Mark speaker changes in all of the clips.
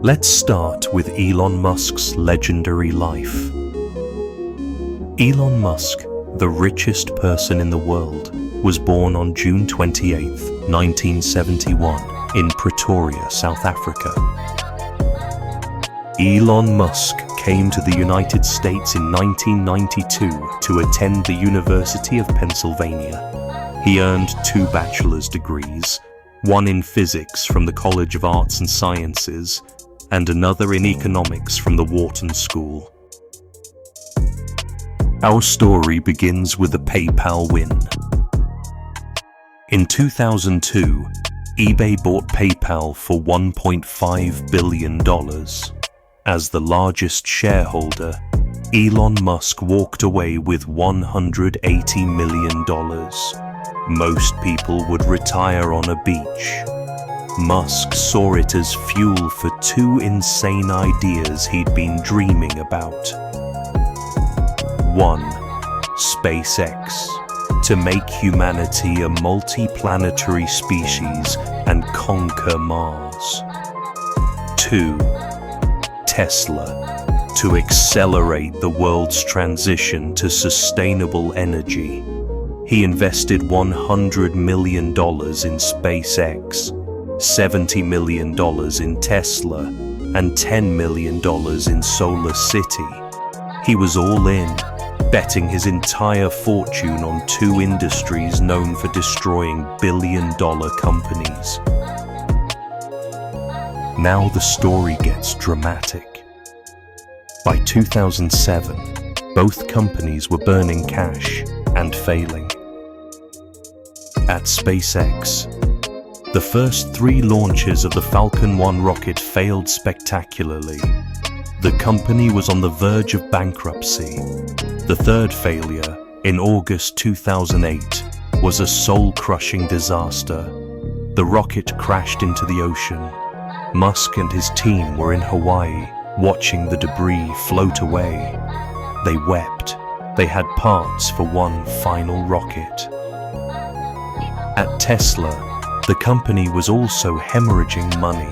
Speaker 1: Let's start with Elon Musk's legendary life. Elon Musk, the richest person in the world, was born on June 28, 1971, in Pretoria, South Africa. Elon Musk came to the United States in 1992 to attend the University of Pennsylvania. He earned 2 bachelor's degrees, one in physics from the College of Arts and Sciences, and another in economics from the Wharton School. Our story begins with a PayPal win. In 2002, eBay bought PayPal for $1.5 billion. As the largest shareholder, Elon Musk walked away with $180 million. Most people would retire on a beach. Musk saw it as fuel for 2 insane ideas he'd been dreaming about. 1. SpaceX, to make humanity a multi-planetary species and conquer Mars. 2. Tesla, to accelerate the world's transition to sustainable energy. He invested $100 million in SpaceX, $70 million in Tesla, and $10 million in Solar City. He was all in, betting his entire fortune on 2 industries known for destroying billion-dollar companies. Now the story gets dramatic. By 2007, both companies were burning cash and failing. At SpaceX, the first 3 launches of the Falcon 1 rocket failed spectacularly. The company was on the verge of bankruptcy. The 3rd failure, in August 2008, was a soul-crushing disaster. The rocket crashed into the ocean. Musk and his team were in Hawaii, watching the debris float away. They wept. They had parts for one final rocket. At Tesla, the company was also hemorrhaging money.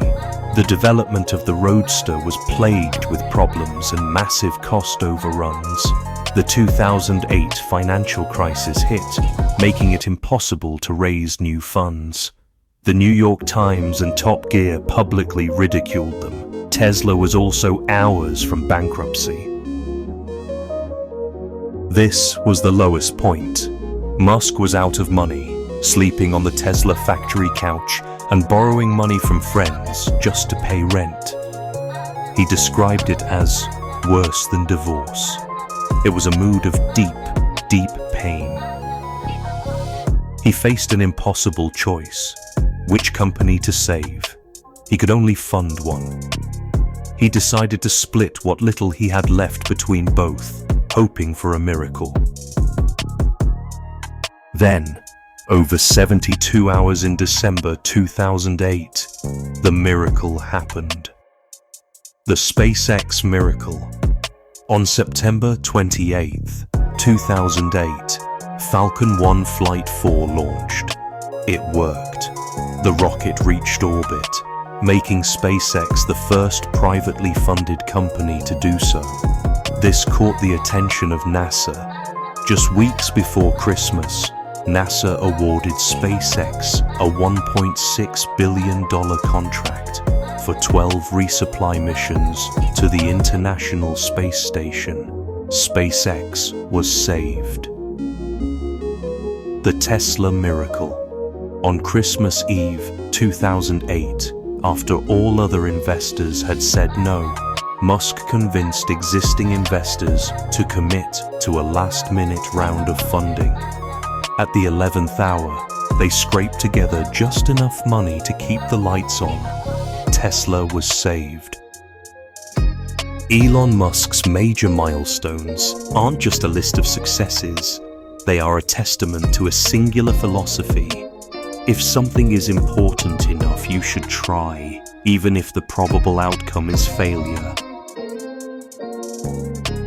Speaker 1: The development of the Roadster was plagued with problems and massive cost overruns. The 2008 financial crisis hit, making it impossible to raise new funds. The New York Times and Top Gear publicly ridiculed them. Tesla was also hours from bankruptcy. This was the lowest point. Musk was out of money, sleeping on the Tesla factory couch and borrowing money from friends just to pay rent. He described it as worse than divorce. It was a mood of deep, deep pain. He faced an impossible choice. Which company to save? He could only fund one. He decided to split what little he had left between both, hoping for a miracle. Then, over 72 hours in December 2008, the miracle happened. The SpaceX miracle. On September 28, 2008, Falcon 1 Flight 4 launched. It worked. The rocket reached orbit, making SpaceX the first privately funded company to do so. This caught the attention of NASA. Just weeks before Christmas, NASA awarded SpaceX a $1.6 billion contract for 12 resupply missions to the International Space Station. SpaceX was saved. The Tesla miracle. On Christmas Eve 2008, after all other investors had said no, Musk convinced existing investors to commit to a last-minute round of funding. At the 11th hour, they scraped together just enough money to keep the lights on. Tesla was saved. Elon Musk's major milestones aren't just a list of successes. They are a testament to a singular philosophy. If something is important enough, you should try, even if the probable outcome is failure.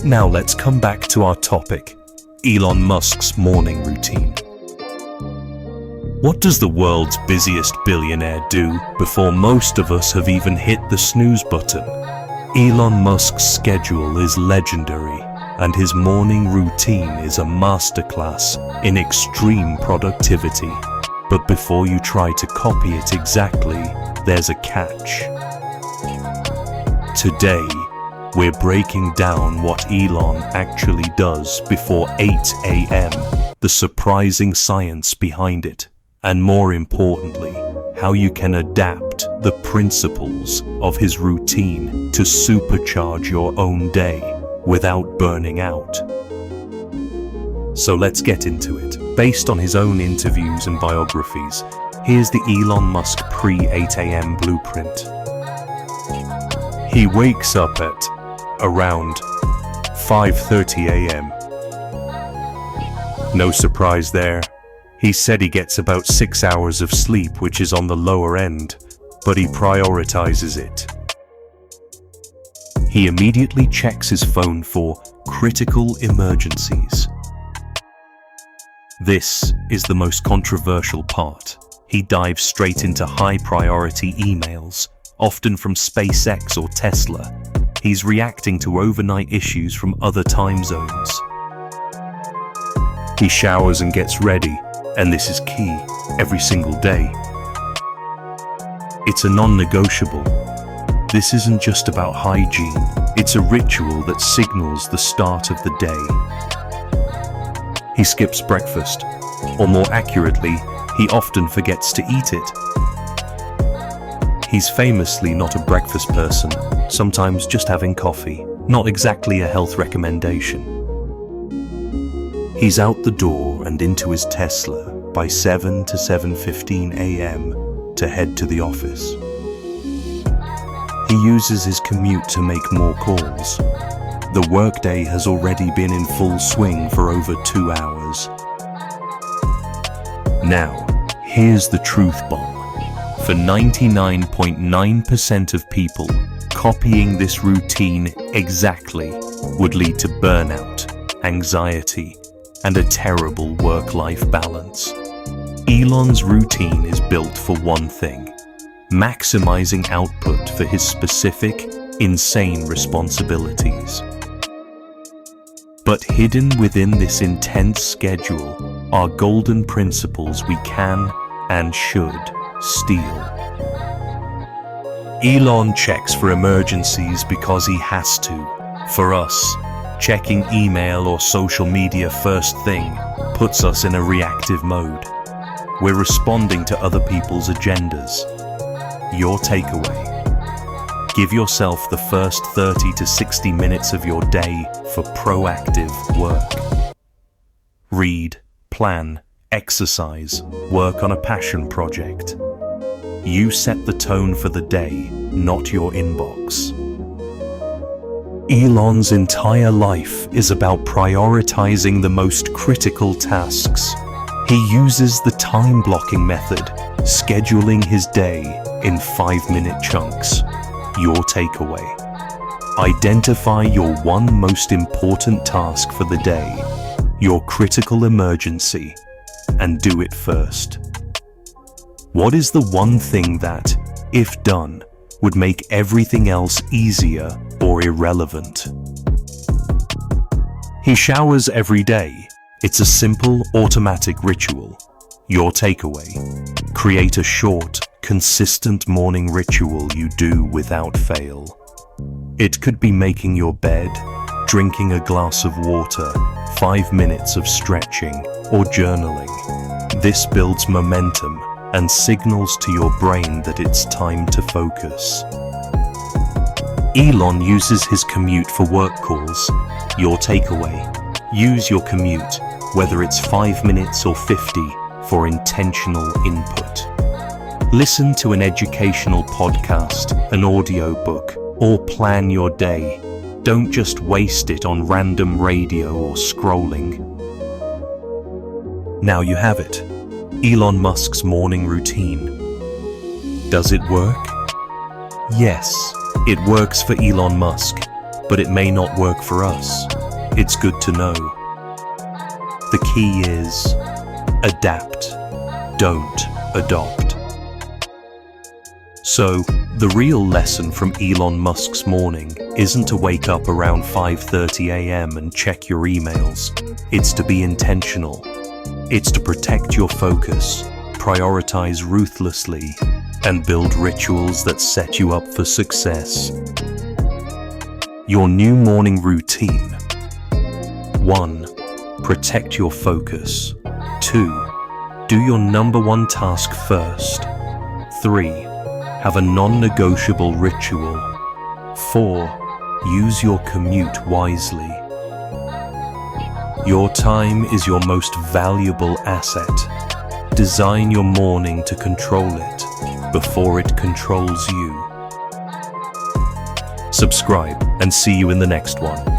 Speaker 1: Now let's come back to our topic, Elon Musk's morning routine. What does the world's busiest billionaire do before most of us have even hit the snooze button? Elon Musk's schedule is legendary, and his morning routine is a masterclass in extreme productivity. But before you try to copy it exactly, there's a catch. Today, we're breaking down what Elon actually does before 8 a.m., the surprising science behind it, and more importantly, how you can adapt the principles of his routine to supercharge your own day without burning out. So let's get into it. Based on his own interviews and biographies, here's the Elon Musk pre-8 a.m. blueprint. He wakes up at around 5:30 a.m. No surprise there. He said he gets about 6 hours of sleep, which is on the lower end, but he prioritizes it. He immediately checks his phone for critical emergencies. This is the most controversial part. He dives straight into high-priority emails, often from SpaceX or Tesla. He's reacting to overnight issues from other time zones. He showers and gets ready, and this is key, every single day. It's a non-negotiable. This isn't just about hygiene, it's a ritual that signals the start of the day. He skips breakfast, or more accurately, he often forgets to eat it. He's famously not a breakfast person, sometimes just having coffee, not exactly a health recommendation. He's out the door and into his Tesla by 7 to 7:15 a.m. to head to the office. He uses his commute to make more calls. The workday has already been in full swing for over 2 hours. Now, here's the truth bomb. For 99.9% of people, copying this routine exactly would lead to burnout, anxiety, and a terrible work-life balance. Elon's routine is built for one thing: maximizing output for his specific, insane responsibilities. But hidden within this intense schedule are golden principles we can and should steal. Elon checks for emergencies because he has to. For us, checking email or social media first thing puts us in a reactive mode. We're responding to other people's agendas. Your takeaway: give yourself the first 30 to 60 minutes of your day for proactive work. Read, plan, exercise, work on a passion project. You set the tone for the day, not your inbox. Elon's entire life is about prioritizing the most critical tasks. He uses the time blocking method, scheduling his day in 5-minute chunks. Your takeaway: identify your one most important task for the day, your critical emergency, and do it first. What is the one thing that, if done, would make everything else easier or irrelevant? He showers every day. It's a simple, automatic ritual. Your takeaway: create a short, consistent morning ritual you do without fail. It could be making your bed, drinking a glass of water, 5 minutes of stretching, or journaling. This builds momentum and signals to your brain that it's time to focus. Elon uses his commute for work calls. Your takeaway: use your commute, whether it's 5 minutes or 50, for intentional input. Listen to an educational podcast, an audiobook, or plan your day. Don't just waste it on random radio or scrolling. Now you have it. Elon Musk's morning routine. Does it work? Yes, it works for Elon Musk, but it may not work for us. It's good to know. The key is adapt. Don't adopt. So, the real lesson from Elon Musk's morning isn't to wake up around 5:30 a.m. and check your emails. It's to be intentional. It's to protect your focus, prioritize ruthlessly, and build rituals that set you up for success. Your new morning routine. 1. Protect your focus. 2. Do your number one task first. 3. Have a non-negotiable ritual. 4. Use your commute wisely. Your time is your most valuable asset. Design your morning to control it before it controls you. Subscribe and see you in the next one.